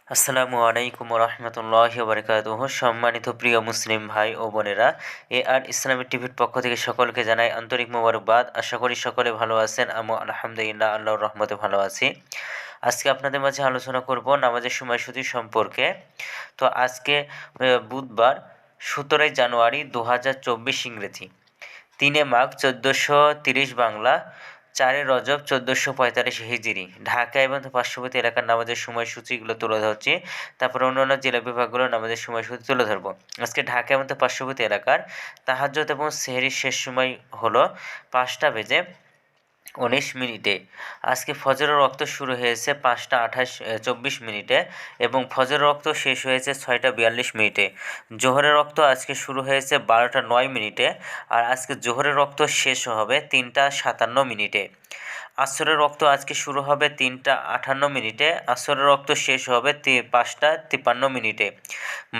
আসসালামু আলাইকুম রহমতুল্লাহি বারকাতুহু। সম্মানিত প্রিয় মুসলিম ভাই ও বোনেরা, আর ইসলামিক টিভির পক্ষ থেকে সকলকে জানাই আন্তরিক মোবারকবাদ। আশা করি সকলে ভালো আছেন। আমি আলহামদুলিল্লাহ আল্লাহর রহমতে ভালো আছি। আজকে আপনাদের মাঝে আলোচনা করব নামাজের সময়সূচি সম্পর্কে। তো আজকে বুধবার 17 জানুয়ারি 2024 ইংরেজি, 3 মাঘ 1430 বাংলা, 4 রজব 1445 হিজরি। ঢাকা এবং পার্শ্ববর্তী এলাকার নামাজের সময়সূচিগুলো তুলে ধরছি। তারপরে অন্যান্য জেলা বিভাগগুলোর নামাজের সময়সূচি তুলে ধরবো। আজকে ঢাকা এবং পার্শ্ববর্তী এলাকার তাহাজ্জুদ এবং সেহরির শেষ সময় হলো 5:19 আজকে ফজরের ওয়াক্ত শুরু হয়েছে 5:24 এবং ফজরের ওয়াক্ত শেষ হয়েছে 6:42। জোহরের ওয়াক্ত আজকে শুরু হয়েছে 12:09 আর আজকে জোহরের ওয়াক্ত শেষ হবে 3:57। আসরের ওয়াক্ত আজকে শুরু হবে 3:58, আসরের ওয়াক্ত শেষ হবে 5:53।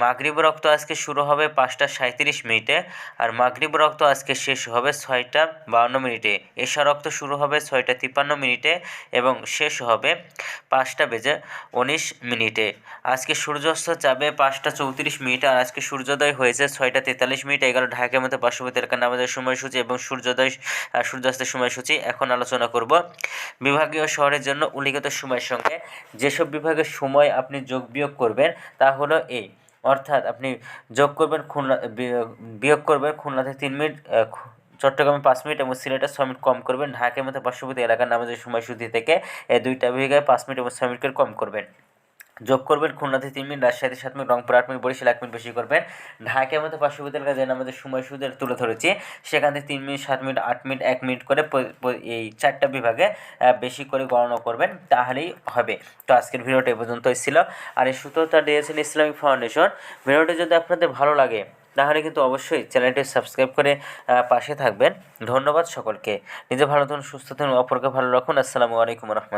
মাগরিবের ওয়াক্ত আজকে শুরু হবে 5:37 আর মাগরিবের ওয়াক্ত আজকে শেষ হবে 6:52। এশার ওয়াক্ত শুরু হবে 6:53 এবং শেষ হবে 5:19। আজকে সূর্যাস্ত যাবে 5:34 আর আজকে সূর্যোদয় হয়েছে 6:43। এগুলো ঢাকার মধ্যে পার্শ্ববর্তী এলাকার নামাজের সময়সূচি এবং সূর্যাস্তের সময়সূচি। এখন আলোচনা করব বিভাগীয় শহরের জন্য উল্লিখিত সময়ের সঙ্গে যেসব বিভাগের সময় আপনি যোগ বিয়োগ করবেন তা হলো এই, অর্থাৎ আপনি যোগ করবেন খুলনা, বিয়োগ করবেন খুলনাতে 3 মিনিট, চট্টগ্রামে 5 মিনিট এবং সিলেটে 6 মিনিট কম করবেন। ঢাকার মধ্যে পার্শ্ববর্তী এলাকার নামাজের সময়সূচি থেকে এই দুইটা বিভাগে 5 মিনিট এবং 6 মিনিট করে কম করবেন। যোগ করবেন খুলনাতে 3 মিনিট, রাজশাহীতে 7 minute, Rangpur 8 minute, Barishal 1 minute বেশি করবেন। ঢাকার মধ্যে পার্শ্ববর্তী এলাকায় যে আমাদের সময়সূচি তুলে ধরেছি সেখান থেকে 3 মিনিট, 7 মিনিট, 8 মিনিট, 1 মিনিট করে এই 4টা বিভাগে বেশি করে গণনা করবেন, তাহলেই হবে। তো আজকের ভিডিওটা এই পর্যন্তই ছিল। আর এই সূত্রটা দিয়েছেন ইসলামিক ফাউন্ডেশন। ভিডিওটি যদি আপনাদের ভালো লাগে তাহলে কিন্তু অবশ্যই চ্যানেলটি সাবস্ক্রাইব করে পাশে থাকবেন। ধন্যবাদ সকলকে। নিজে ভালো থাকুন, সুস্থ থাকুন, অপরকে ভালো রাখুন। আসসালামু আলাইকুম রহমতুল্লাহ।